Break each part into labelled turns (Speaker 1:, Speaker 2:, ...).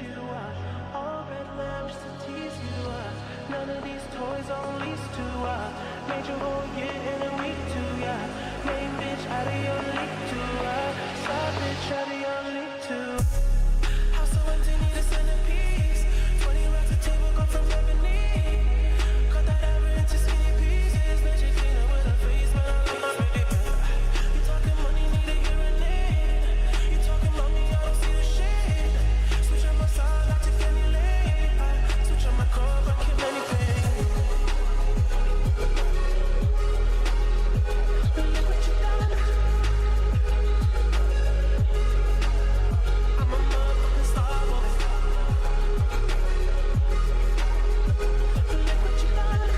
Speaker 1: you. All red lamps to tease you. None of these toys on lease to. Made your whole year in a week too. Main bitch out of your league too. Side bitch out of your league too. House so empty, need a centerpiece. 20 racks a table come from ebony. Cut that average into skinny pieces. Magic cleaner with a face, man, I love my baby. You talking money, need a hearing aid. You talking about me, I don't see the shade. Switch on my side, I take any lane. Switch on my car, I kill any pain. Look what you done. I'm a motherfucking star boy. Look what you done.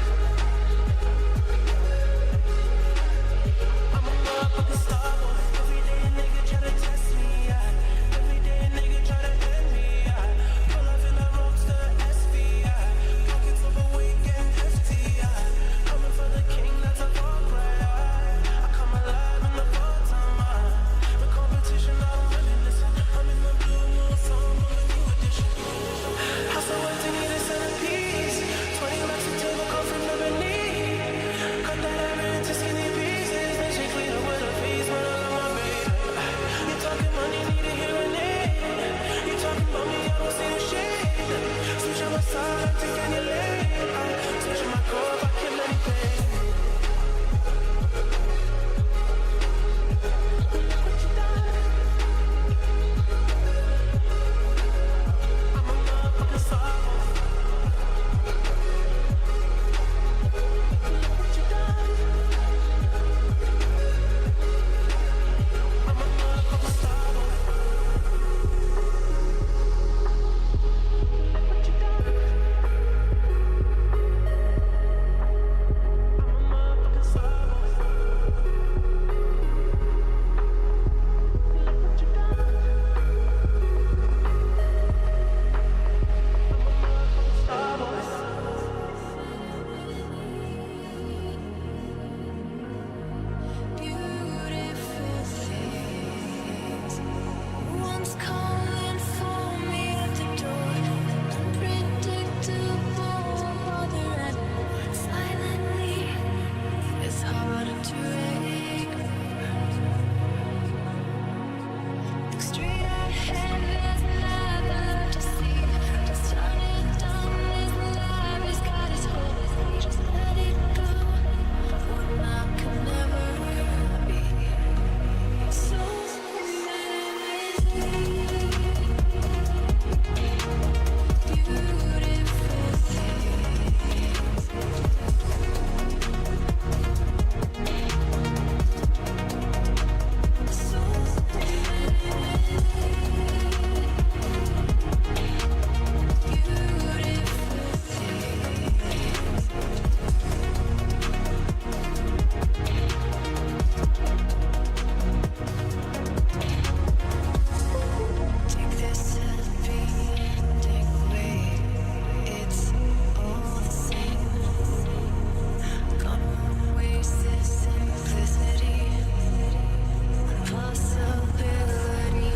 Speaker 1: I'm a motherfucking star boy. Every day a nigga try to test me, every day a nigga try to end me, pull up in the roadster SVI. Pockets overweight, getting hefty, coming for the king, that's a war cry. I come alive in the fall time, the competition, I don't really listen. I'm in the blue moon song on the new edition. House so empty, need a centerpiece. 20 racks a table come from ebony. Cut that average into skinny pieces. Then she clean up with her face, man, I love my baby. You talking money, need a hearing aid. You talking about me, I don't see the shade. Switch on my side, I take any lane. Switch on my core, I kill any pain. Look what you done. I'm a motherfucking star boy. Look what you done. I'm a motherfucking star boy. Look what you done. I'm a motherfucking star boy. Look what you done. I'm a motherfucking star boy.
Speaker 2: Beautiful things once calling for me at the door. Unpredictable, bothering silently. It's hard to ignore. Look straight ahead, there's nothing left to see. Just turn it down, this life has got its holes. Just let it go. What now can never be. So many beautiful things. So take this as being way. It's all the same. Gonna waste this simplicity and possibility.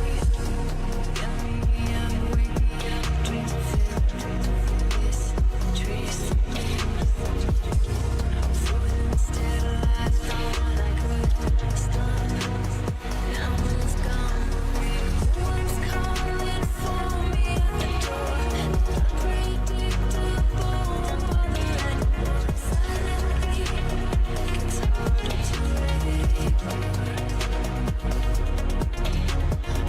Speaker 2: Get me up, wake me up, dreams filled. This trace frozen instead, I thought I could stop. Now it's gone. Once calling for me at the door. Unpredictable, bothering silently. It's harder to ignore.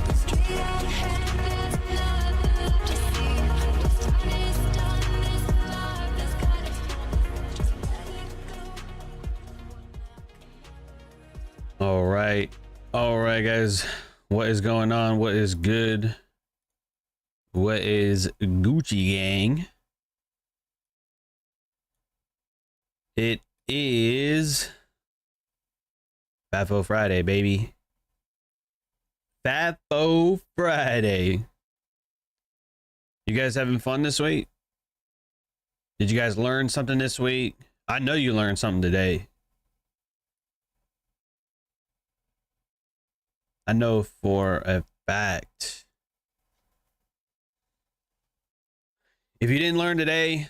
Speaker 2: But straight ahead, there's nothing left to see. This time is done. This life has got its holes. Just let it go.
Speaker 3: All right, guys. What is going on? What is good? What is Gucci gang? It is FAFO Friday, baby. FAFO Friday. You guys having fun this week? Did you guys learn something this week? I know you learned something today. I know for a fact If you didn't learn today,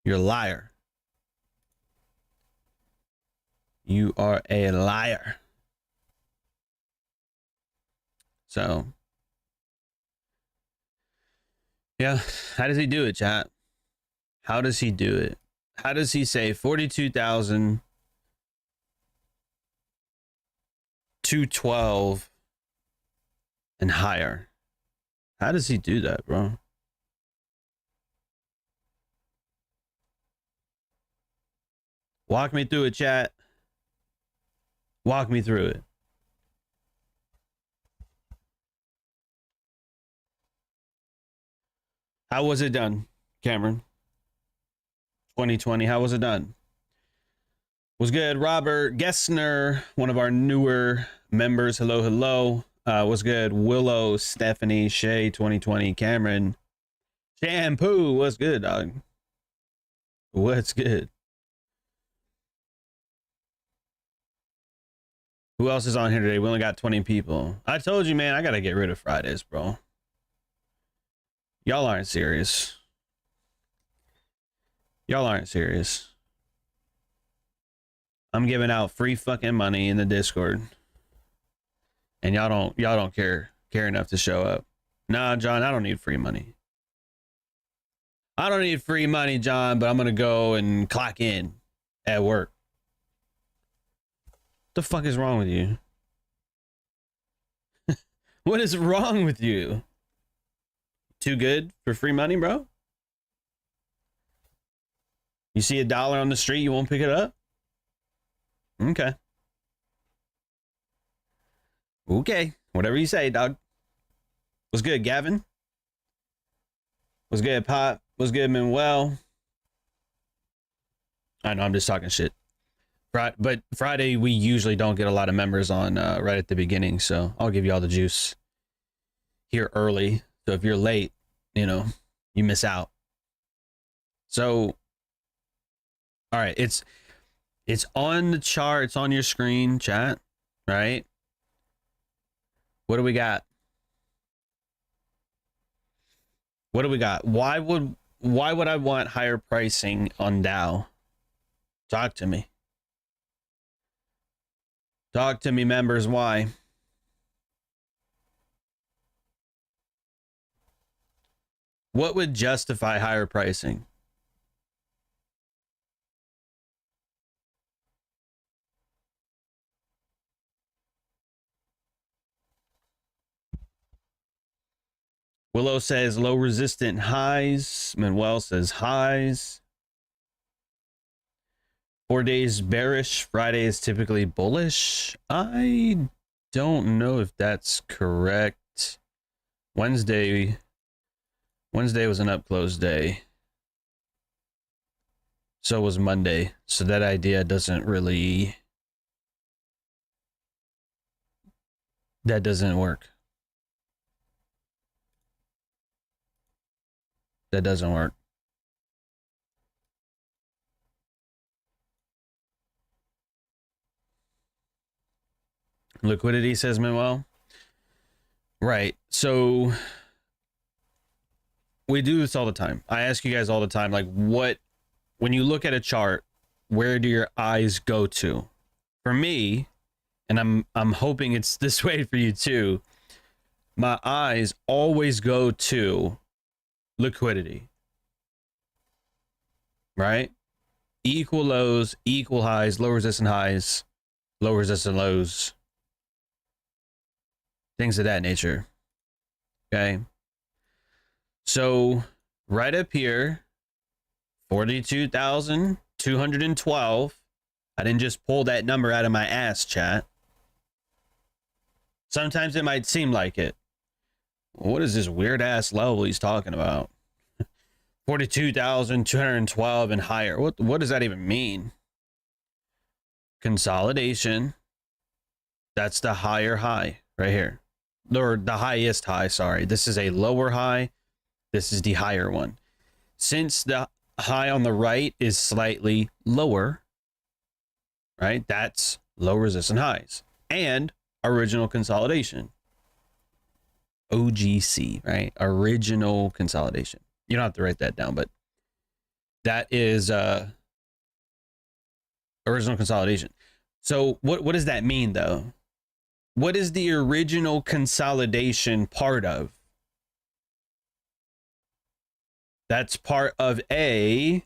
Speaker 3: you're a liar. You are a liar. So, yeah, how does he do it, chat? How does he do it? How does he say 42,000 212 and higher? How does he do that, bro? Walk me through it, chat. Walk me through it. How was it done, Cameron? 2020, how was it done? Was good. Robert Gessner, one of our newer members. Hello, hello. Was good. Willow, Stephanie, Shay, 2020, Cameron. Shampoo, what's good, dog? What's good? Who else is on here today? We only got 20 people. I told you, man, I got to get rid of Fridays, bro. Y'all aren't serious. Y'all aren't serious. I'm giving out free fucking money in the Discord. And y'all don't care enough to show up. Nah, John, I don't need free money. I don't need free money, John, but I'm going to go and clock in at work. The fuck is wrong with you? What is wrong with you? Too good for free money, bro? You see $1 on the street, you won't pick it up? Okay. Okay. Whatever you say, dog. What's good, Gavin? What's good, Pop? What's good, Manuel? I know, I'm just talking shit. But Friday, we usually don't get a lot of members on right at the beginning, so I'll give you all the juice here early. So if you're late, you know, you miss out. So, all right, it's on the chart. It's on your screen, chat, right? What do we got? What do we got? Why would I want higher pricing on Dow? Talk to me. Talk to me, members. Why? What would justify higher pricing? Willow says low resistant highs. Manuel says highs. 4 days bearish. Friday is typically bullish. I don't know if that's correct. Wednesday was an up close day. So was Monday. So that idea doesn't really... That doesn't work. That doesn't work. Liquidity, says Manuel. Right. So we do this all the time. I ask you guys all the time, like, what, when you look at a chart, where do your eyes go to? For me, and I'm hoping it's this way for you too, my eyes always go to liquidity. Right? Equal lows, equal highs, low resistant highs, low resistant lows. Things of that nature. Okay. So right up here, 42,212. I didn't just pull that number out of my ass, chat. Sometimes it might seem like it. What is this weird ass level he's talking about? 42,212 and higher. What does that even mean? Consolidation. That's the higher high right here. Or the highest high, sorry. This is a lower high. This is the higher one. Since the high on the right is slightly lower, right? That's low resistant highs. And original consolidation. OGC, right? Original consolidation. You don't have to write that down, but that is original consolidation. So what does that mean though? What is the original consolidation part of? That's part of a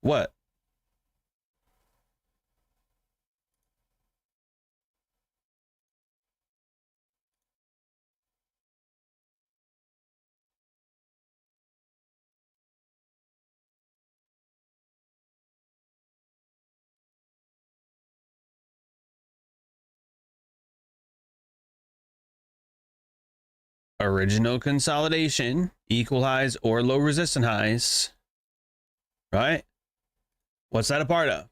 Speaker 3: what? Original consolidation, equal highs or low resistance highs, right? What's that a part of?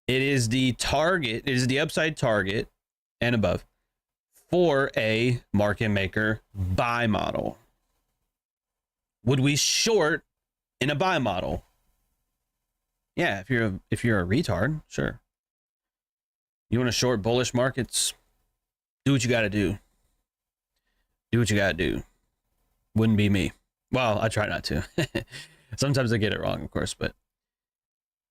Speaker 3: It is the target, it is the upside target and above for a market maker buy model. Would we short in a buy model? Yeah, if you're a retard, sure. You want to short bullish markets? Do what you got to do. Do what you got to do. Wouldn't be me. Well, I try not to. Sometimes I get it wrong, of course, but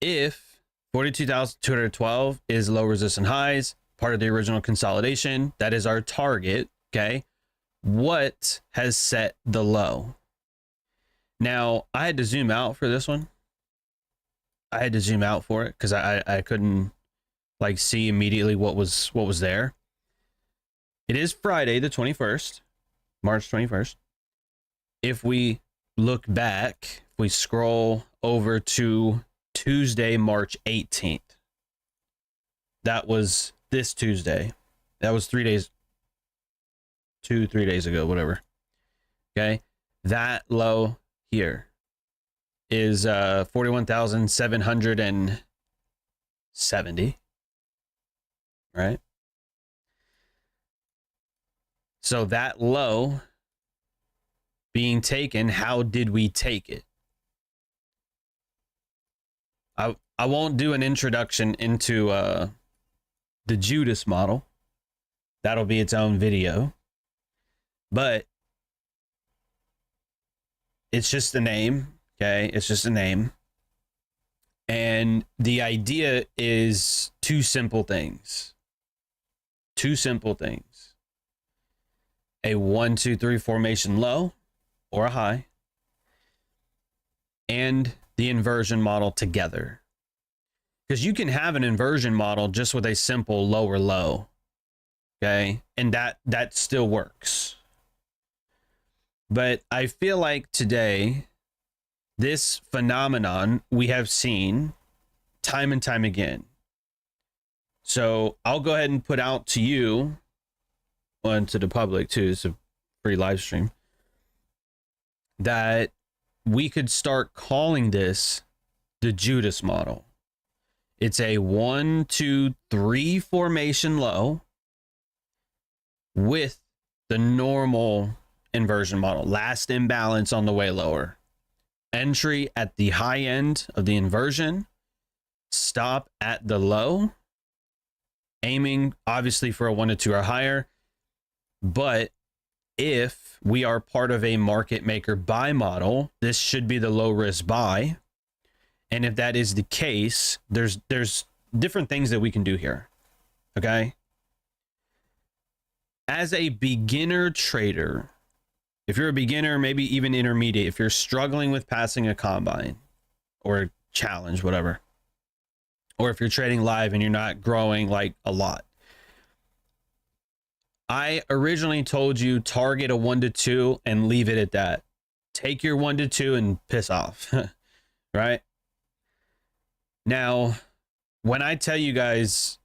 Speaker 3: if 42,212 is low resistance highs, part of the original consolidation, that is our target, okay? What has set the low? Now, I had to zoom out for this one. I had to zoom out for it because I couldn't like see immediately what was there. It is Friday the 21st, March 21st. If we look back, if we scroll over to Tuesday, March 18th, that was this Tuesday. That was 3 days, 3 days ago, whatever. Okay. That low here is 41,770, right? So that low being taken, how did we take it? I won't do an introduction into the Judas model. That'll be its own video. But it's just a name, okay? It's just a name. And the idea is two simple things. Two simple things. A 1, 2, 3 formation low or a high, and the inversion model together. Because you can have an inversion model just with a simple lower low, okay? And that still works. But I feel like today, this phenomenon we have seen time and time again. So I'll go ahead and put out to you, and to the public too, it's a free live stream, that we could start calling this the Judas model. It's a 1, 2, 3 formation low with the normal inversion model. Last imbalance on the way lower. Entry at the high end of the inversion. Stop at the low. Aiming obviously for a 1 to 2 or higher. But if we are part of a market maker buy model, this should be the low risk buy. And if that is the case, there's different things that we can do here. Okay. As a beginner trader, if you're a beginner, maybe even intermediate, if you're struggling with passing a combine or a challenge, whatever, or if you're trading live and you're not growing like a lot, I originally told you target a 1 to 2 and leave it at that. Take your 1 to 2 and piss off, right? Now, when I tell you guys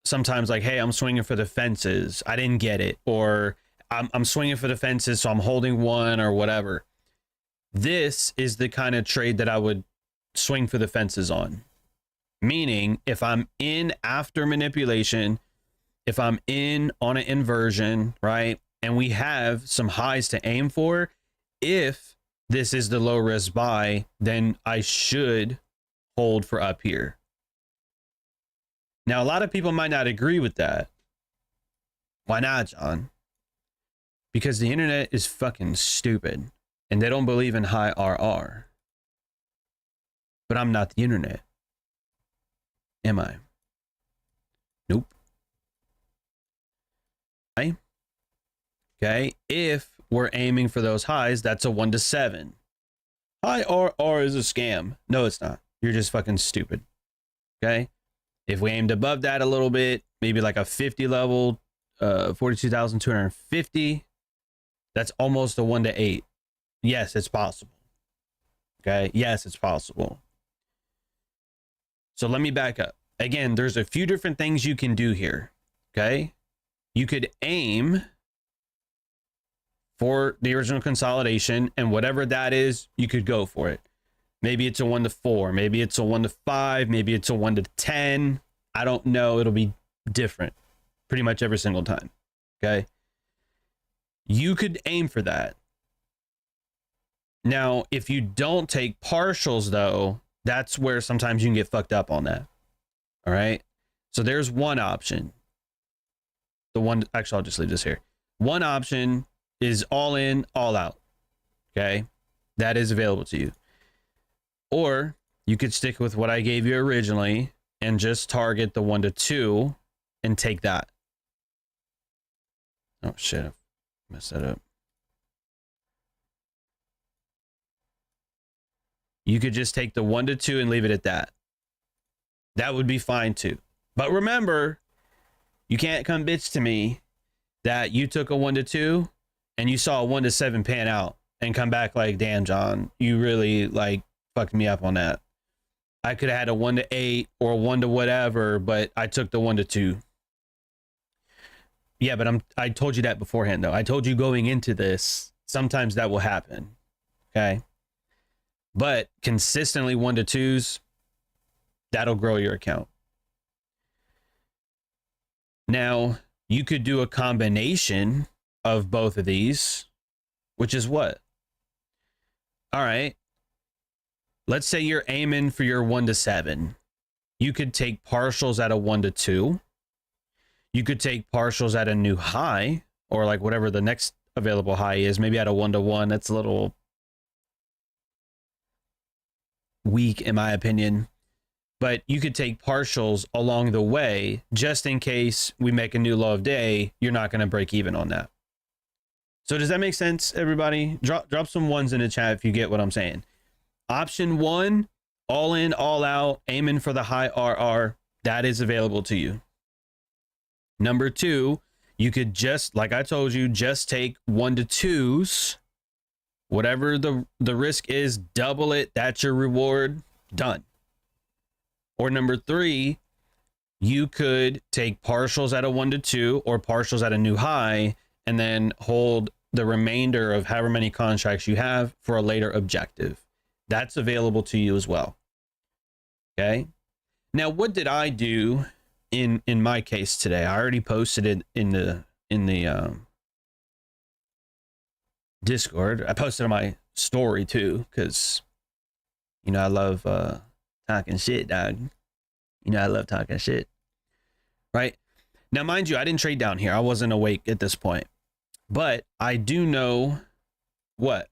Speaker 3: sometimes like, hey, I'm swinging for the fences, I didn't get it, or I'm swinging for the fences, so I'm holding one or whatever. This is the kind of trade that I would swing for the fences on. Meaning, if I'm in after manipulation, if I'm in on an inversion, right, and we have some highs to aim for, if this is the low risk buy, then I should hold for up here. Now, a lot of people might not agree with that. Why not, John? Because the internet is fucking stupid and they don't believe in high RR. But I'm not the internet. Am I? Nope. Okay. If we're aiming for those highs, that's a 1 to 7. High RR is a scam. No, it's not. You're just fucking stupid. Okay. If we aimed above that a little bit, maybe like a 50 level, 42,250, that's almost a 1 to 8. Yes, it's possible. Okay. Yes, it's possible. So let me back up. Again, there's a few different things you can do here. Okay. You could aim for the original consolidation, and whatever that is, you could go for it. Maybe it's a 1 to 4. Maybe it's a 1 to 5. Maybe it's a 1 to 10. I don't know. It'll be different pretty much every single time. Okay. You could aim for that. Now, if you don't take partials, though, that's where sometimes you can get fucked up on that. All right. So there's one option. Actually, I'll just leave this here. One option is all in, all out. Okay. That is available to you. Or you could stick with what I gave you originally and just target the 1 to 2 and take that. Oh shit. I messed that up. You could just take the 1 to 2 and leave it at that. That would be fine too. But remember, you can't come bitch to me that you took a 1 to 2 and you saw a 1 to 7 pan out and come back like, damn, John, you really like fucked me up on that. I could have had a 1 to 8 or a 1 to whatever, but I took the 1 to 2. Yeah, but I told you that beforehand though. I told you going into this, sometimes that will happen. Okay. But consistently 1 to 2s, that'll grow your account. Now, you could do a combination of both of these, which is what? All right. Let's say you're aiming for your 1 to 7. You could take partials at a 1 to 2. You could take partials at a new high, or like whatever the next available high is, maybe at a 1 to 1. That's a little weak in my opinion. But you could take partials along the way, just in case we make a new low of day, you're not going to break even on that. So does that make sense, everybody? Drop some ones in the chat if you get what I'm saying. Option 1, all in, all out, aiming for the high RR, that is available to you. Number 2, you could just, like I told you, just take 1 to 2s. Whatever the risk is, double it. That's your reward. Done. Or number 3, you could take partials at a 1 to 2 or partials at a new high and then hold the remainder of however many contracts you have for a later objective. That's available to you as well. Okay. Now, what did I do in my case today? I already posted it in the Discord. I posted on my story too, because you know I love talking shit, dog. You know I love talking shit. Right? Now, mind you, I didn't trade down here. I wasn't awake at this point. But I do know what?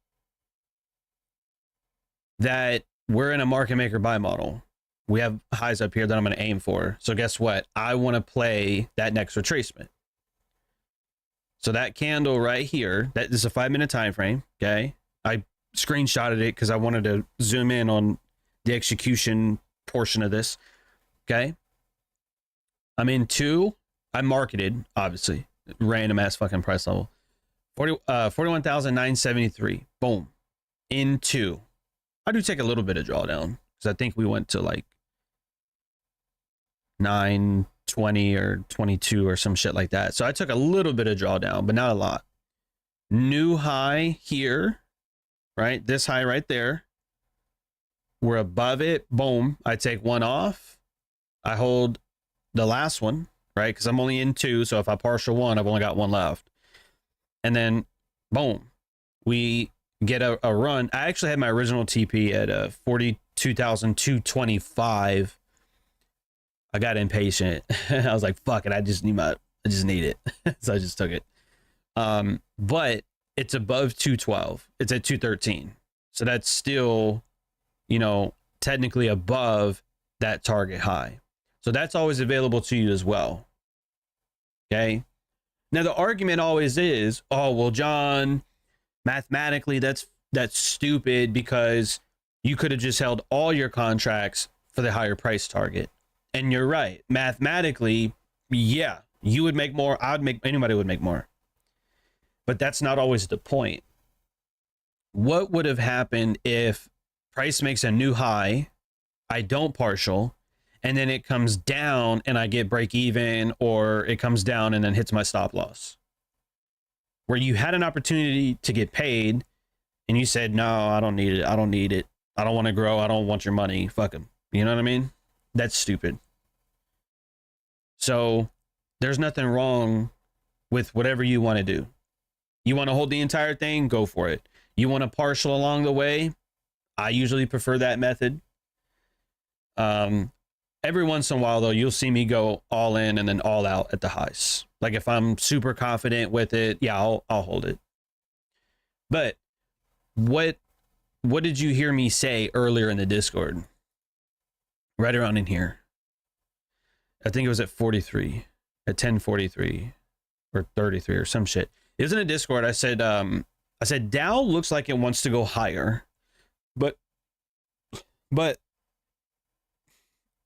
Speaker 3: That we're in a market maker buy model. We have highs up here that I'm going to aim for. So guess what? I want to play that next retracement. So that candle right here, that is a 5-minute time frame. Okay. I screenshotted it because I wanted to zoom in on the execution portion of this. Okay. I'm in 2. I marketed, obviously, random ass fucking price level. 41,973. Boom. In 2. I do take a little bit of drawdown because I think we went to like 920 or 22 or some shit like that. So I took a little bit of drawdown, but not a lot. New high here, right? This high right there. We're above it. Boom. I take 1 off. I hold the last one, right? Because I'm only in 2. So if I partial 1, I've only got 1 left. And then boom, we get a run. I actually had my original TP at 42,225. I got impatient. I was like, fuck it. I just need it. So I just took it. But it's above 212. It's at 213. So that's still, you know, technically above that target high. So that's always available to you as well. Okay. Now the argument always is, oh, well, John, mathematically that's stupid because you could have just held all your contracts for the higher price target. And you're right. Mathematically, yeah, you would make more. Anybody would make more. But that's not always the point. What would have happened if price makes a new high, I don't partial, and then it comes down and I get break even, or it comes down and then hits my stop loss? Where you had an opportunity to get paid and you said, no, I don't need it. I don't need it. I don't want to grow. I don't want your money. Fuck them. You know what I mean? That's stupid. So there's nothing wrong with whatever you want to do. You want to hold the entire thing? Go for it. You want to partial along the way? I usually prefer that method. Every once in a while, though, you'll see me go all in and then all out at the highs. Like if I'm super confident with it, yeah, I'll hold it. But what did you hear me say earlier in the Discord? Right around in here. I think it was at 43, at 1043 or 33 or some shit. It was in a Discord. I said Dow looks like it wants to go higher, but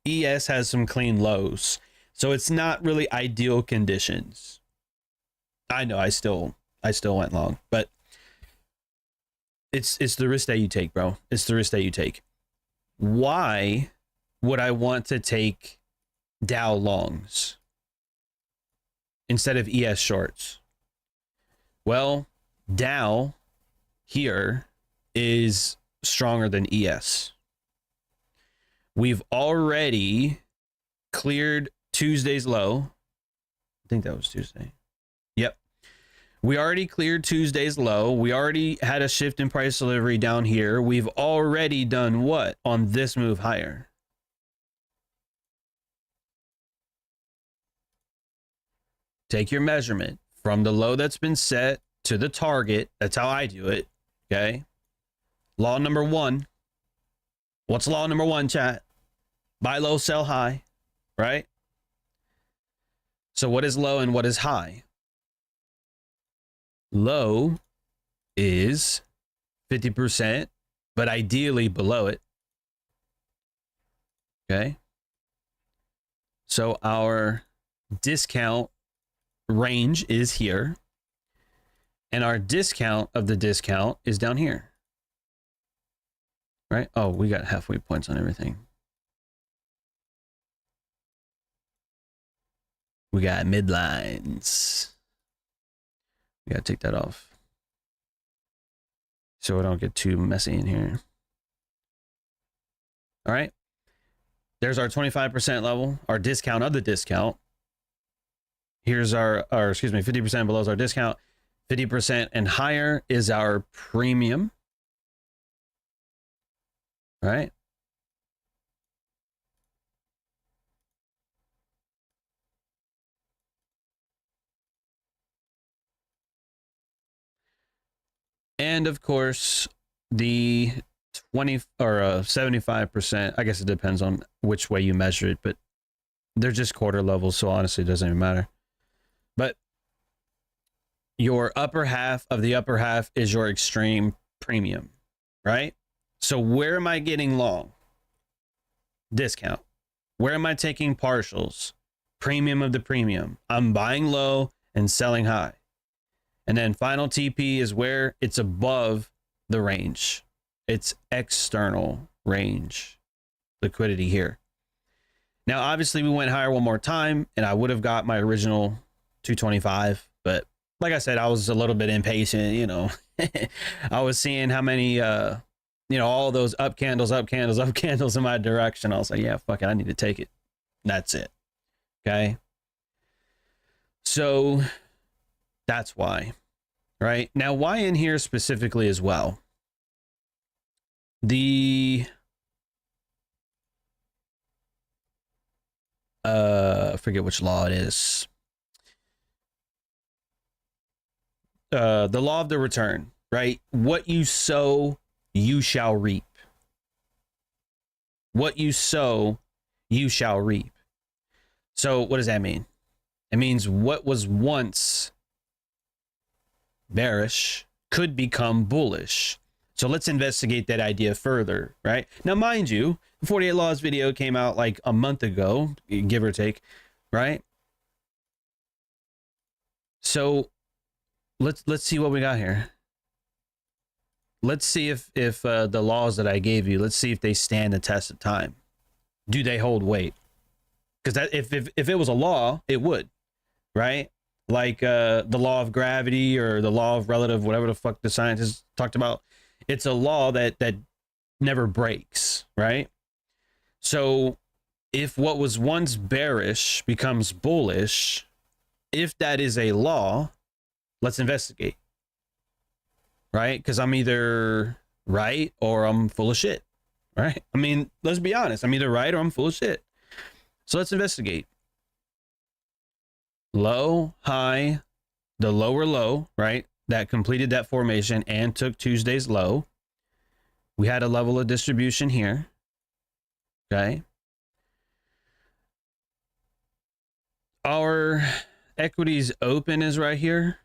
Speaker 3: ES has some clean lows, so it's not really ideal conditions. I know I still went long, but it's the risk that you take, bro. It's the risk that you take. Why would I want to take Dow longs instead of ES shorts? Well, Dow here is stronger than ES. We've already cleared Tuesday's low. I think that was Tuesday. Yep. We already cleared Tuesday's low. We already had a shift in price delivery down here. We've already done what on this move higher? Take your measurement from the low that's been set to the target. That's how I do it. Okay. Law number one. What's law number one, chat? Buy low, sell high, right? So what is low and what is high? Low is 50%, but ideally below it. Okay. So our discount range is here, and our discount of the discount is down here. Right? Oh, we got halfway points on everything. We got midlines. We gotta take that off so we don't get too messy in here. All right. There's our 25% level, our discount of the discount. Here's our 50% below is our discount. 50% and higher is our premium. All right. And of course, the 20 or 75%, I guess it depends on which way you measure it, but they're just quarter levels, so honestly it doesn't even matter. But your upper half of the upper half is your extreme premium, right? So where am I getting long? Discount. Where am I taking partials? Premium of the premium. I'm buying low and selling high. And then final TP is where it's above the range. It's external range liquidity here. Now, obviously, we went higher one more time, and I would have got my original 225. But like I said, I was a little bit impatient, you know. I was seeing how many, all those up candles in my direction. I was like, yeah, fuck it, I need to take it. That's it. Okay. So that's why. Right now, why in here specifically as well? I forget which law it is. the law of the return, right? What you sow, you shall reap. What you sow, you shall reap. So what does that mean? It means what was once bearish could become bullish. So let's investigate that idea further, right? Now, mind you, the 48 Laws video came out like a month ago, give or take, right? So let's see what we got here. Let's see if the laws that I gave you, let's see if they stand the test of time. Do they hold weight? Because that if it was a law, it would, right? Like the law of gravity or the law of relative, whatever the fuck the scientists talked about. It's a law that never breaks, right? So if what was once bearish becomes bullish, if that is a law, let's investigate, right? Because I'm either right or I'm full of shit, right? I mean, let's be honest. I'm either right or I'm full of shit. So let's investigate. Low, high, the lower low, right? That completed that formation and took Tuesday's low. We had a level of distribution here. Okay. Our equities open is right here.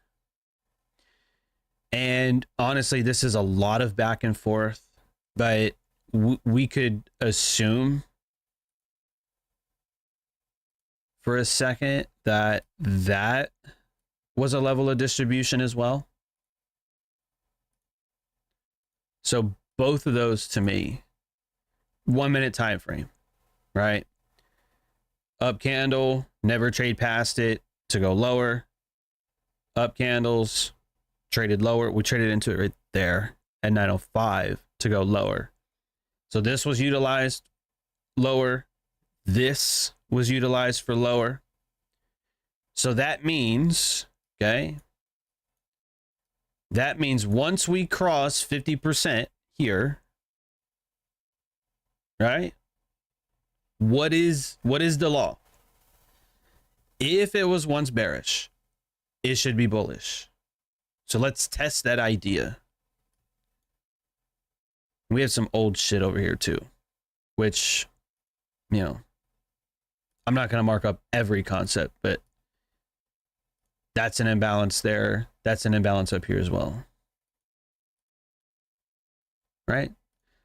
Speaker 3: And honestly, this is a lot of back and forth, but we could assume for a second that that was a level of distribution as well. So both of those to me, 1 minute time frame, right? Up candle, never trade past it to go lower. Up candles, traded lower. We traded into it right there at 905 to go lower. So this was utilized lower. This was utilized for lower. So that means, okay, that means once we cross 50% here, right? What is the law? If it was once bearish, it should be bullish. So let's test that idea. We have some old shit over here too, which, you know, I'm not going to mark up every concept, but that's an imbalance there. That's an imbalance up here as well. Right?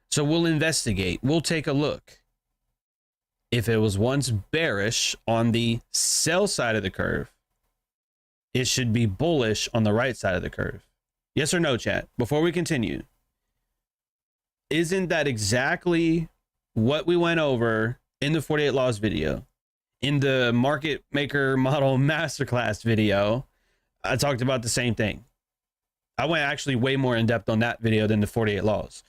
Speaker 3: So we'll investigate. We'll take a look. If it was once bearish on the sell side of the curve, it should be bullish on the right side of the curve. Yes or no, chat? Before we continue. Isn't that exactly what we went over in the 48 Laws video? In the Market Maker Model Masterclass video, I talked about the same thing. I went actually way more in depth on that video than the 48 Laws,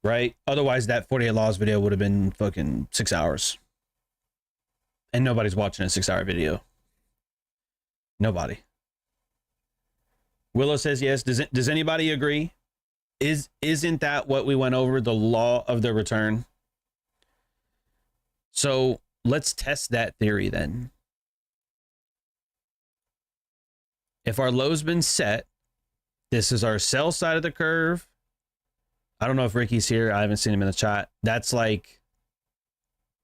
Speaker 3: right? Otherwise, that 48 Laws video would have been fucking 6 hours. And nobody's watching a 6-hour video. Nobody. Willow says yes. Does anybody agree? Isn't that what we went over, the law of the return? So let's test that theory then. If our low's been set, this is our sell side of the curve. I don't know if Ricky's here. I haven't seen him in the chat. That's like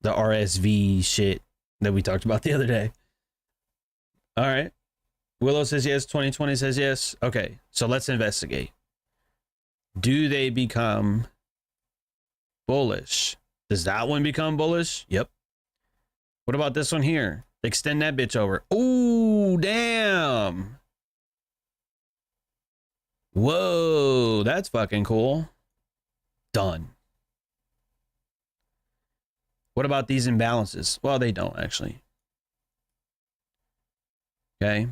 Speaker 3: the RSV shit that we talked about the other day. All right. Willow says yes. 2020 says yes. Okay. So let's investigate. Do they become bullish? Does that one become bullish? Yep. What about this one here? Extend that bitch over. Ooh, damn. Whoa, that's fucking cool. Done. What about these imbalances? Well, they don't actually. Okay.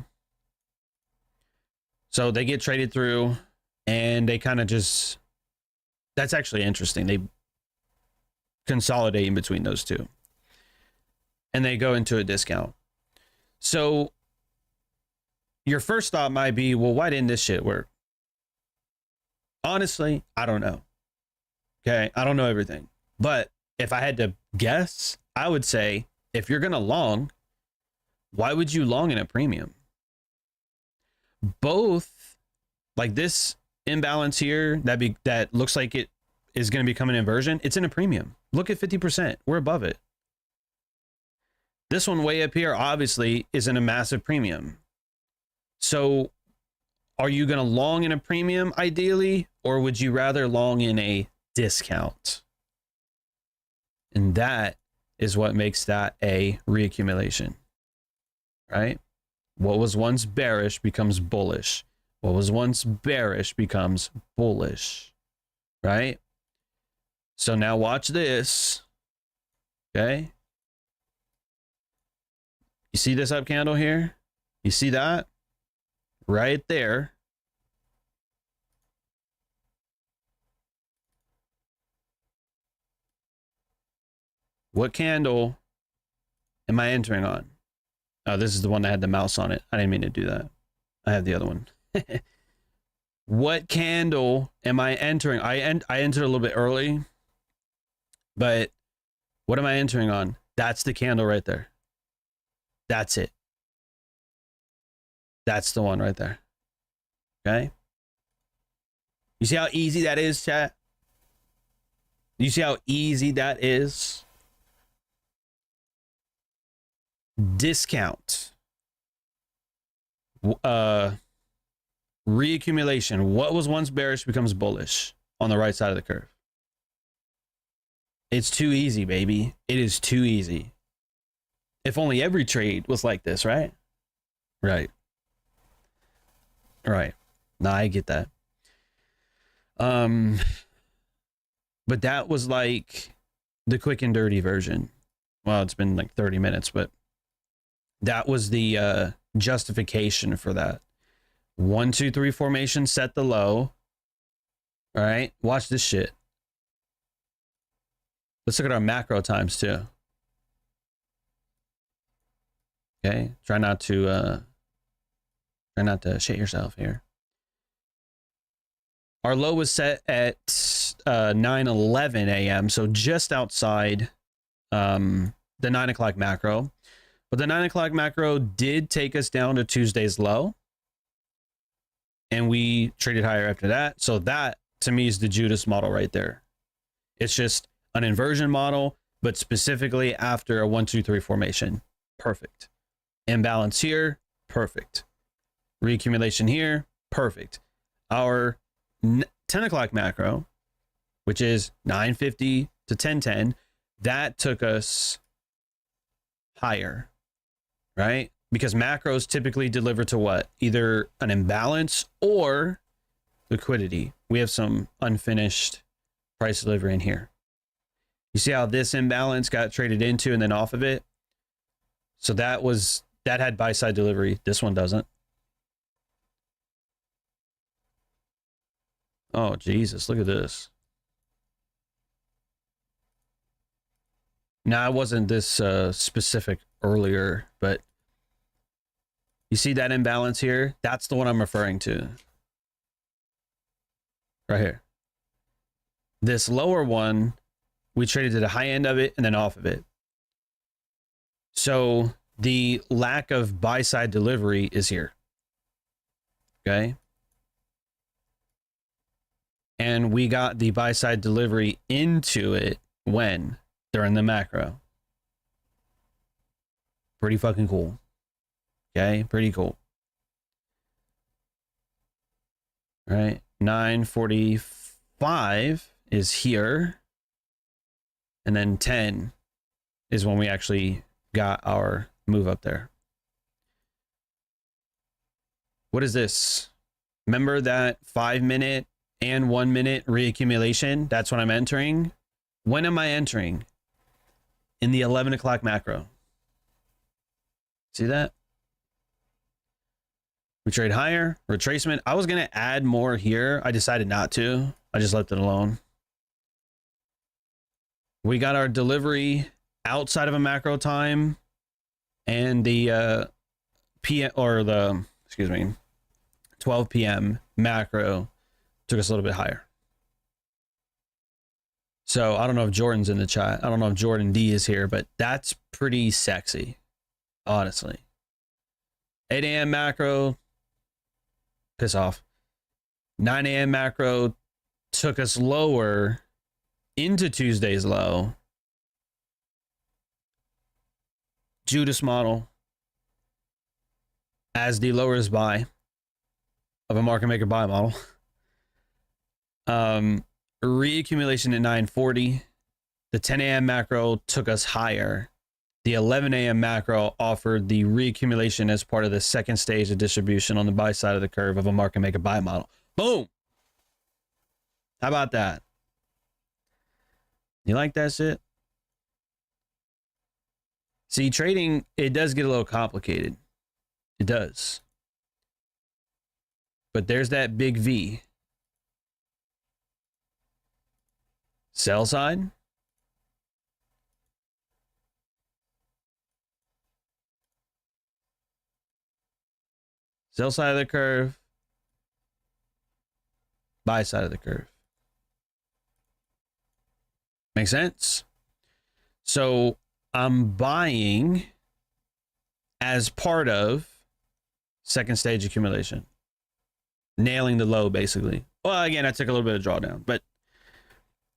Speaker 3: So they get traded through and they kind of just, that's actually interesting. They consolidate in between those two and they go into a discount. So your first thought might be, well, why didn't this shit work? Honestly, I don't know. Okay. I don't know everything, but if I had to guess, I would say if you're going to long, why would you long in a premium? Both Like this imbalance here, that looks like it is going to become an inversion. It's in a premium. Look at 50%. We're above it. This one way up here obviously is in a massive premium. So are you going to long in a premium ideally, or would you rather long in a discount? And that is what makes that a reaccumulation, right? What was once bearish becomes bullish. What was once bearish becomes bullish, right? So now watch this, okay? You see this up candle here? You see that? Right there. What candle am I entering on? Oh, this is the one that had the mouse on it. I didn't mean to do that. I have the other one. What candle am I entering? I entered a little bit early, but what am I entering on? That's the candle right there. That's it. That's the one right there. Okay. You see how easy that is, chat? You see how easy that is? Discount. Reaccumulation. What was once bearish becomes bullish on the right side of the curve. It's too easy, baby. It is too easy. If only every trade was like this, right? Right. Right. Nah, I get that. But that was like the quick and dirty version. Well, it's been like 30 minutes, but that was the justification for that. 1, 2, 3 formation, set the low. All right, watch this shit. Let's look at our macro times too. Okay, try not to shit yourself here. Our low was set at 9:11 a.m., so just outside the 9 o'clock macro. But the 9 o'clock macro did take us down to Tuesday's low, and we traded higher after that. So that, to me, is the Judas model right there. It's just an inversion model, but specifically after a 1, 2, 3 formation. Perfect. Imbalance here, perfect. Reaccumulation here, perfect. Our 10 o'clock macro, which is 9:50 to 10:10, that took us higher, right? Because macros typically deliver to what? Either an imbalance or liquidity. We have some unfinished price delivery in here. You see how this imbalance got traded into and then off of it? So that had buy side delivery. This one doesn't. Oh, Jesus, look at this. Now, it wasn't this specific earlier, but you see that imbalance here? That's the one I'm referring to. Right here. This lower one, we traded to the high end of it and then off of it. So the lack of buy side delivery is here. Okay. And we got the buy side delivery into it when? During the macro. Pretty fucking cool. Okay, pretty cool. All right, 9:45 is here. And then 10 is when we actually got our move up there. What is this? Remember that 5-minute and 1-minute reaccumulation? That's what I'm entering. When am I entering? In the 11 o'clock macro. See that? We trade higher, retracement. I was going to add more here. I decided not to. I just left it alone. We got our delivery outside of a macro time, and the PM or the 12 p.m. macro took us a little bit higher. So I don't know if Jordan's in the chat. I don't know if Jordan D is here, but that's pretty sexy, honestly. 8 a.m. macro, piss off. 9 a.m. macro took us lower into Tuesday's low. Judas model as the lowest buy of a market maker buy model. Reaccumulation at 940. The 10 a.m. macro took us higher. The 11 a.m. macro offered the reaccumulation as part of the second stage of distribution on the buy side of the curve of a market maker buy model. Boom. How about that? You like that shit? See, trading, it does get a little complicated. It does. But there's that big V. Sell side. Sell side of the curve. Buy side of the curve. Make sense? So I'm buying as part of second stage accumulation. Nailing the low, basically. Well, again, I took a little bit of drawdown, but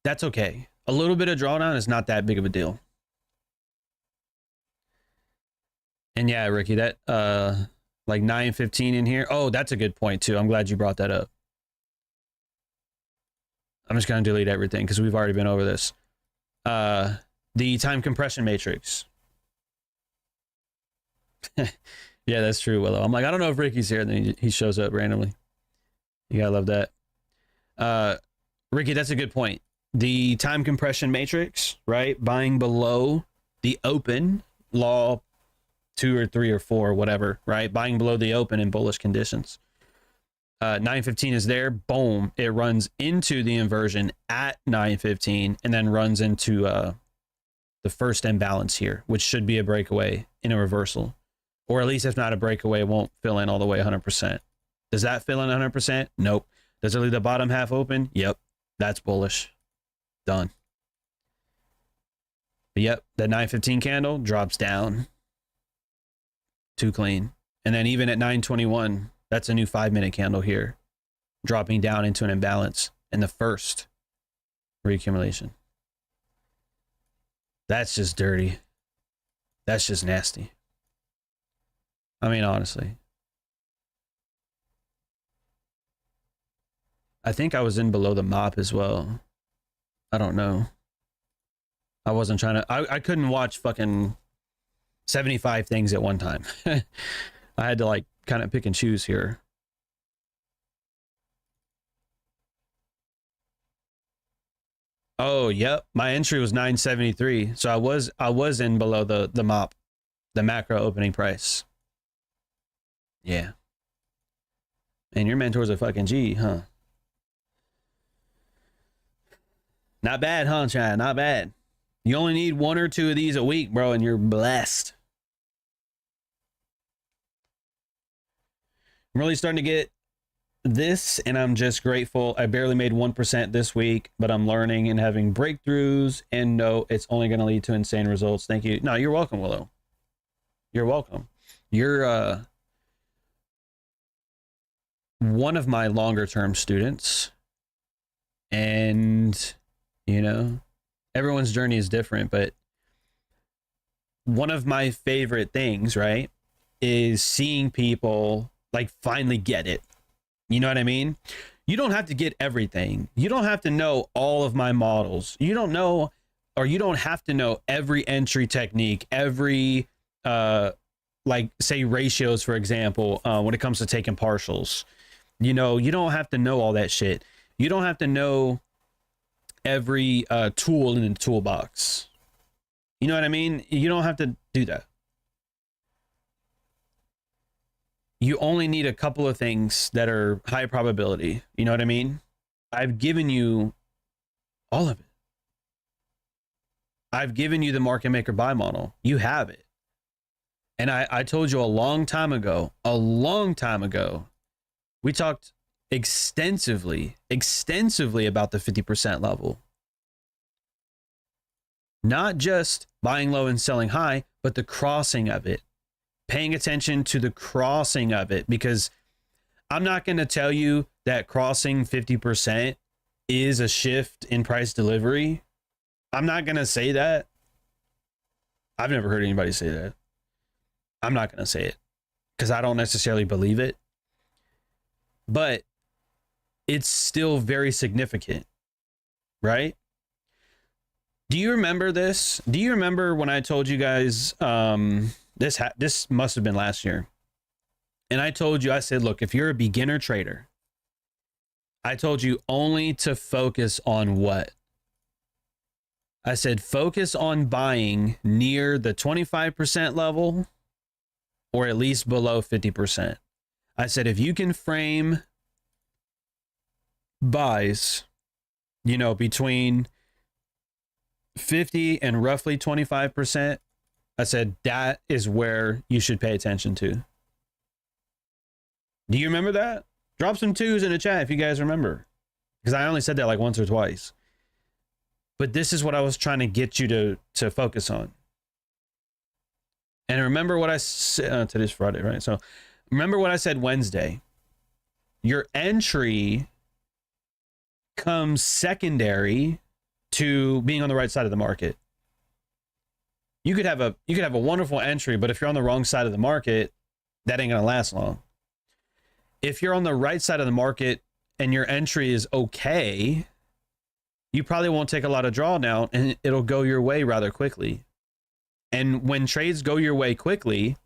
Speaker 3: that's okay. A little bit of drawdown is not that big of a deal. And yeah, Ricky, that like 9:15 in here. Oh, that's a good point too. I'm glad you brought that up. I'm just gonna delete everything because we've already been over this. The time compression matrix. Yeah, that's true, Willow. I'm like, I don't know if Ricky's here, and then he shows up randomly. You gotta love that. Ricky, that's a good point. The time compression matrix, right? Buying below the open, law 2 or 3 or 4, whatever, right? Buying below the open in bullish conditions. 9:15 is there. Boom. It runs into the inversion at 9:15 and then runs into the first imbalance here, which should be a breakaway in a reversal. Or at least if not a breakaway, it won't fill in all the way 100%. Does that fill in 100%? Nope. Does it leave the bottom half open? Yep. That's bullish. Done. But yep, that 9:15 candle drops down. Too clean. And then even at 9:21, that's a new 5-minute candle here, dropping down into an imbalance in the first reaccumulation. That's just dirty. That's just nasty. I mean, honestly. I think I was in below the mop as well. I don't know. I wasn't trying to... I couldn't watch fucking 75 things at one time. I had to like kind of pick and choose here. Oh, yep. My entry was 973. So I was in below the mop, the macro opening price. Yeah. Man, your mentor's a fucking G, huh? Not bad, huh, Chad? Not bad. You only need 1 or 2 of these a week, bro, and you're blessed. I'm really starting to get this, and I'm just grateful. I barely made 1% this week, but I'm learning and having breakthroughs, and no, it's only going to lead to insane results. Thank you. No, you're welcome, Willow. You're welcome. You're one of my longer term students, and you know, everyone's journey is different, but one of my favorite things, right, is seeing people like finally get it. You know what I mean? You don't have to get everything. You don't have to know all of my models. You don't know, or you don't have to know every entry technique, every like say ratios, for example, when it comes to taking partials. You know, you don't have to know all that shit. You don't have to know every tool in the toolbox. You know what I mean? You don't have to do that. You only need a couple of things that are high probability. You know what I mean? I've given you all of it. I've given you the market maker buy model. You have it. And I told you a long time ago, we talked extensively about the 50% level. Not just buying low and selling high, but the crossing of it. Paying attention to the crossing of it, because I'm not going to tell you that crossing 50% is a shift in price delivery. I'm not going to say that. I've never heard anybody say that. I'm not going to say it because I don't necessarily believe it. But it's still very significant, right? Do you remember this? Do you remember when I told you guys this must have been last year? And I told you, I said, look, if you're a beginner trader, I told you only to focus on what? I said, focus on buying near the 25% level or at least below 50%. I said, if you can frame buys, you know, between 50 and roughly 25%, I said, that is where you should pay attention to. Do you remember that? Drop some twos in the chat if you guys remember, because I only said that like once or twice. But this is what I was trying to get you to focus on. And remember what I said, today's Friday, right? So remember what I said Wednesday. Your entry comes secondary to being on the right side of the market. You could have a wonderful entry, but if you're on the wrong side of the market, that ain't gonna last long. If you're on the right side of the market and your entry is okay, you probably won't take a lot of drawdown and it'll go your way rather quickly. And when trades go your way quickly,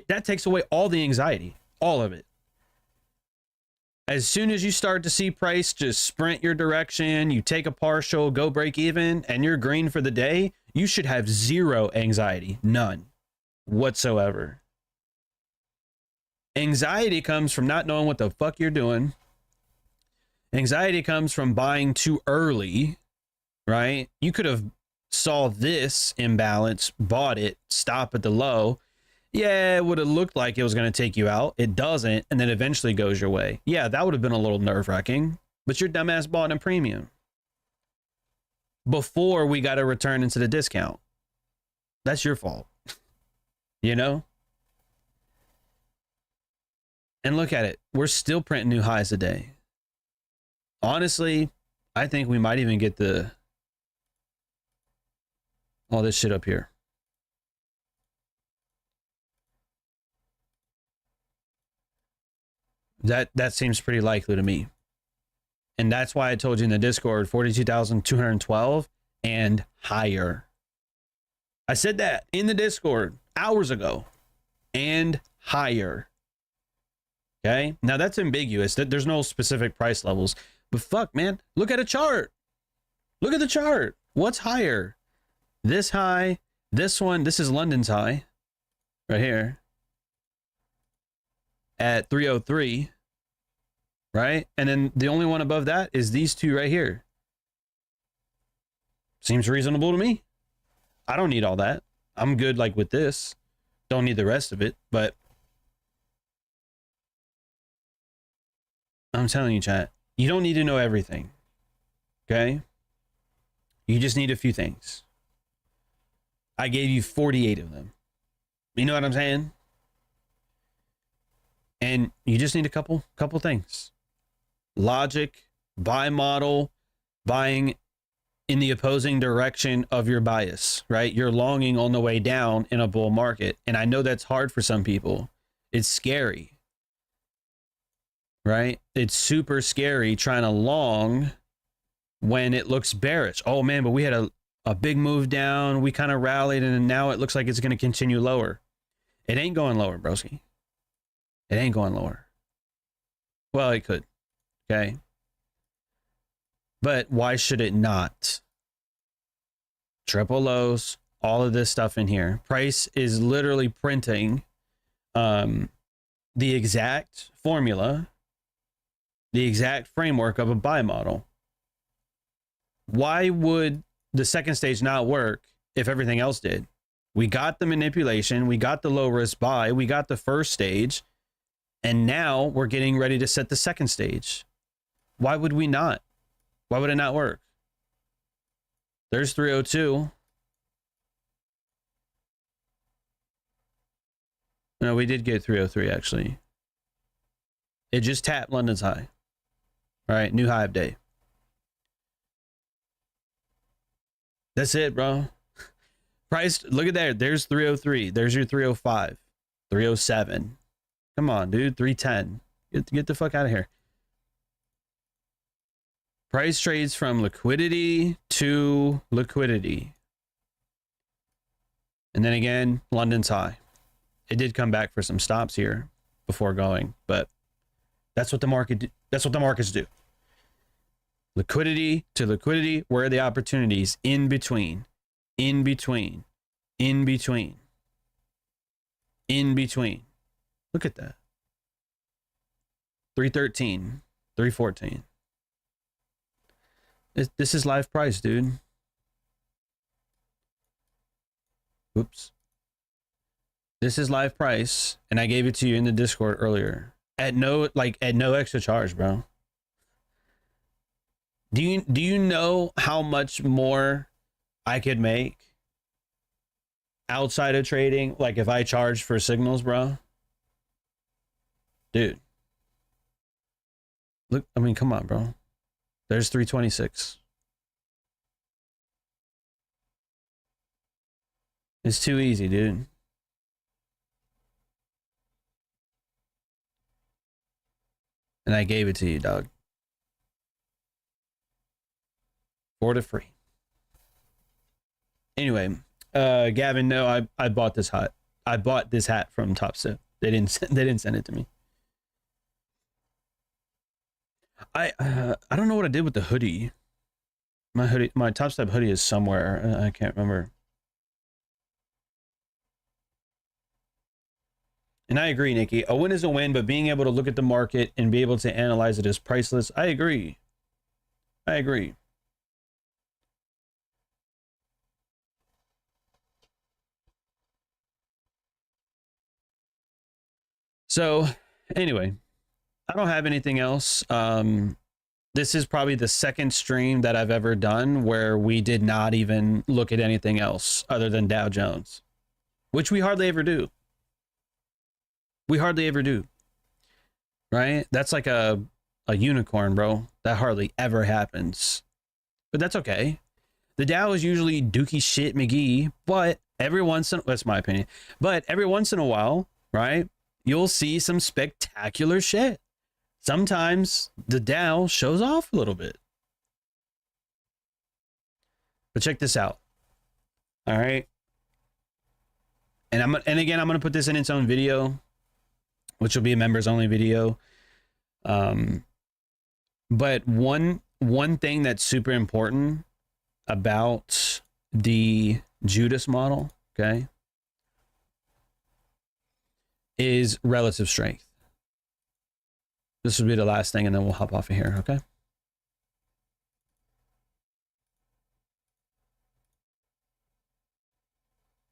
Speaker 3: that takes away all the anxiety, all of it. As soon as you start to see price just sprint your direction, you take a partial, go break even, and you're green for the day, you should have zero anxiety, none whatsoever. Anxiety comes from not knowing what the fuck you're doing. Anxiety comes from buying too early, right? You could have saw this imbalance, bought it, stop at the low. Yeah, it would have looked like it was going to take you out. It doesn't, and then eventually goes your way. Yeah, that would have been a little nerve-wracking, but your dumbass bought in a premium before we got a return into the discount. That's your fault, you know? And look at it. We're still printing new highs today. Honestly, I think we might even get all this shit up here. That seems pretty likely to me. And that's why I told you in the Discord, 42,212 and higher. I said that in the Discord hours ago. And higher. Okay? Now that's ambiguous. There's no specific price levels. But fuck, man. Look at a chart. Look at the chart. What's higher? This high. This one. This is London's high. Right here. At 303. Right? And then the only one above that is these two right here. Seems reasonable to me. I don't need all that. I'm good like with this. Don't need the rest of it. But I'm telling you, chat, you don't need to know everything. Okay? You just need a few things. I gave you 48 of them. You know what I'm saying? And you just need a couple things. Logic, buy model, buying in the opposing direction of your bias, right? You're longing on the way down in a bull market. And I know that's hard for some people. It's scary, right? It's super scary trying to long when it looks bearish. Oh man, but we had a big move down. We kind of rallied and now it looks like it's going to continue lower. It ain't going lower, broski. It ain't going lower. Well, it could. Okay. But why should it not? Triple lows, all of this stuff in here. Price is literally printing the exact formula, the exact framework of a buy model. Why would the second stage not work if everything else did? We got the manipulation, we got the low risk buy, we got the first stage, and now we're getting ready to set the second stage. Why would we not? Why would it not work? There's 302. No, we did get 303 actually. It just tapped London's high. All right, new high of day. That's it, bro. Price, look at that. There's 303. There's your 305. 307. Come on, dude. 310. Get the fuck out of here. Price trades from liquidity to liquidity. And then again, London's high. It did come back for some stops here before going, but that's what the markets do. Liquidity to liquidity. Where are the opportunities? In between. In between. In between. In between. Look at that. 313. 314. This is live price, dude. Oops. This is live price, and I gave it to you in the Discord earlier. At no extra charge, bro. Do you know how much more I could make outside of trading? Like if I charge for signals, bro. Dude. Look, I mean, come on, bro. There's 326. It's too easy, dude. And I gave it to you, dog. For the free. Anyway, Gavin, no, I bought this hat. I bought this hat from Top Step. They didn't send it to me. I don't know what I did with the hoodie. My Top Step hoodie is somewhere. I can't remember. And I agree, Nikki. A win is a win, but being able to look at the market and be able to analyze it is priceless. I agree. I agree. So, anyway, I don't have anything else. This is probably the second stream that I've ever done where we did not even look at anything else other than Dow Jones, which we hardly ever do. We hardly ever do. Right? That's like a unicorn, bro. That hardly ever happens. But that's okay. The Dow is usually dookie shit McGee, but that's my opinion. But every once in a while, right? You'll see some spectacular shit. Sometimes the Dow shows off a little bit. But check this out. All right. And again, I'm going to put this in its own video, which will be a members only video. But one thing that's super important about the Judas model, okay, is relative strength. This will be the last thing, and then we'll hop off of here, okay?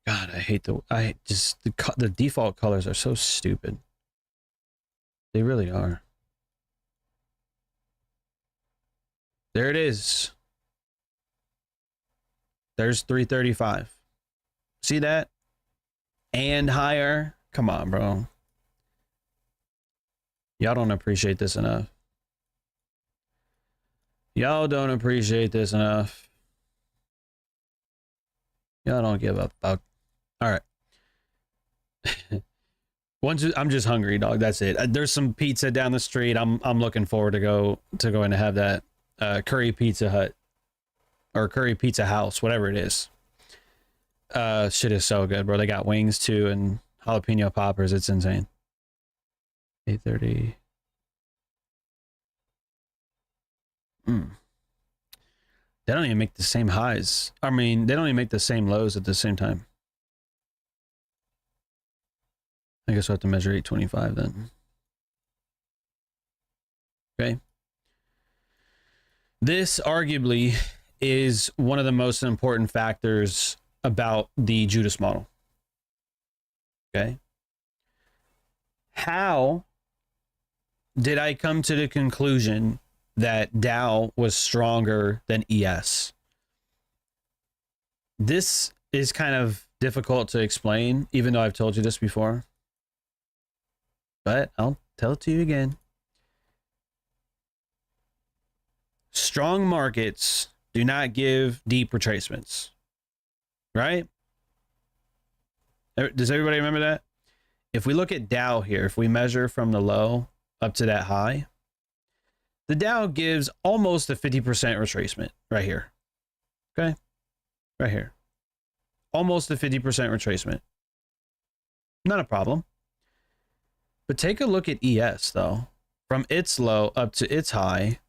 Speaker 3: God, I hate the default colors are so stupid. They really are. There it is. There's 335. See that? And higher. Come on, bro. Y'all don't appreciate this enough. Y'all don't appreciate this enough. Y'all don't give a fuck. All right. I'm just hungry, dog. That's it. There's some pizza down the street. I'm looking forward to going to have that curry Pizza Hut or curry Pizza House, whatever it is. Shit is so good, bro. They got wings too and jalapeno poppers. It's insane. 8:30. They don't even make the same highs. I mean, they don't even make the same lows at the same time. I guess we'll have to measure 825 then. Okay. This arguably is one of the most important factors about the Judas model. Okay. How did I come to the conclusion that Dow was stronger than ES? This is kind of difficult to explain, even though I've told you this before. But I'll tell it to you again. strong markets do not give deep retracements, right? Does everybody remember that? If we look at Dow here, if we measure from the low up to that high, the Dow gives almost a 50% retracement right here. Okay? Right here. Almost a 50% retracement. Not a problem. But take a look at ES though. From its low up to its high,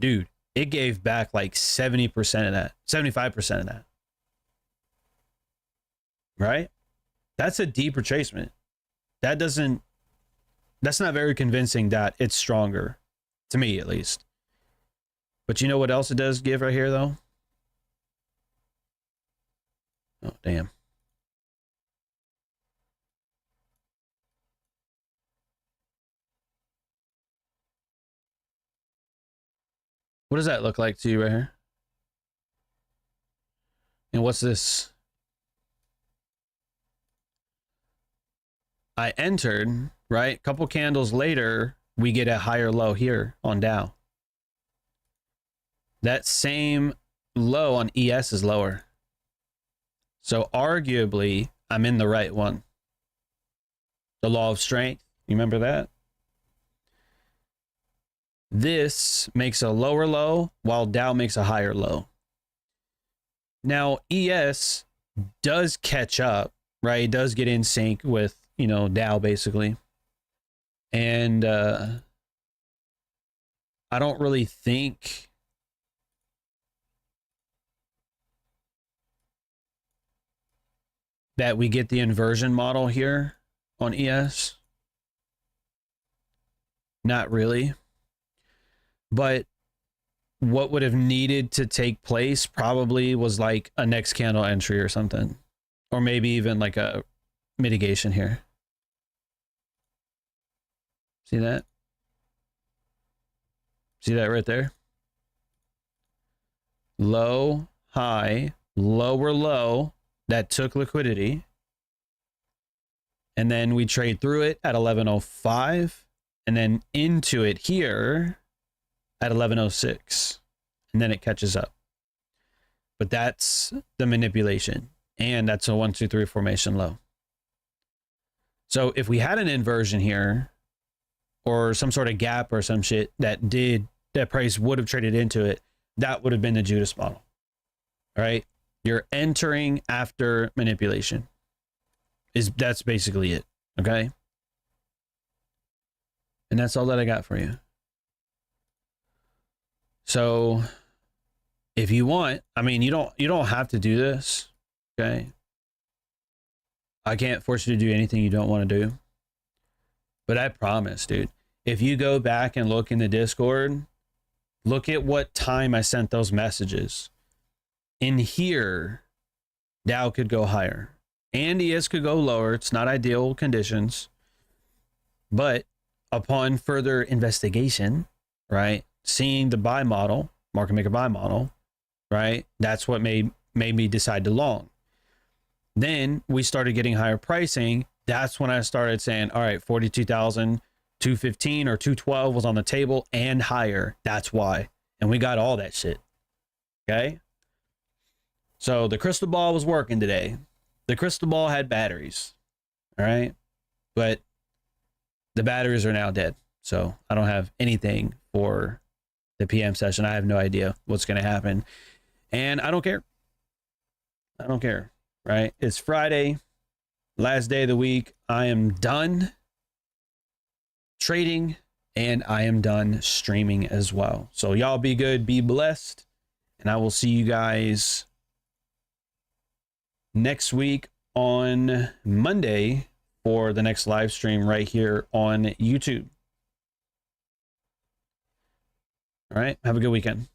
Speaker 3: dude, it gave back like 70% of that, 75% of that. Right? That's a deep retracement. That's not very convincing that it's stronger, to me at least. But you know what else it does give right here though? Oh, damn. What does that look like to you right here? And what's this? I entered, right? Couple candles later, we get a higher low here on Dow. That same low on ES is lower. So arguably, I'm in the right one. The law of strength, you remember that? This makes a lower low while Dow makes a higher low. Now, ES does catch up, right? It does get in sync with, you know, Dow basically. And I don't really think that we get the inversion model here on ES. Not really. But what would have needed to take place probably was like a next candle entry or something. Or maybe even like a mitigation here. See that? See that right there? Low, high, lower low that took liquidity. And then we trade through it at 1105 and then into it here at 1106. And then it catches up. But that's the manipulation. And that's a 1, 2, 3 formation low. So if we had an inversion here, or some sort of gap or some shit that price would have traded into it, that would have been the Judas model. All right? You're entering after manipulation. That's basically it. Okay? And that's all that I got for you. So if you want, I mean, you don't have to do this. Okay? I can't force you to do anything you don't want to do. But I promise, dude, if you go back and look in the Discord, look at what time I sent those messages. In here, Dow could go higher. And ES could go lower. It's not ideal conditions. But upon further investigation, right, seeing the buy model, market maker buy model, right, that's what made me decide to long. Then we started getting higher pricing. That's when I started saying, all right, 42,215 or 212 was on the table and higher. That's why. And we got all that shit. Okay. So the crystal ball was working today. The crystal ball had batteries. All right. But the batteries are now dead. So I don't have anything for the PM session. I have no idea what's going to happen. And I don't care. I don't care. Right. It's Friday. Last day of the week. I am done trading and I am done streaming as well. So y'all be good, be blessed, and I will see you guys next week on Monday for the next live stream right here on YouTube. All right. Have a good weekend.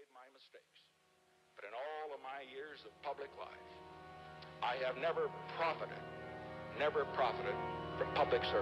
Speaker 4: made my mistakes. But in all of my years of public life, I have never profited from public service.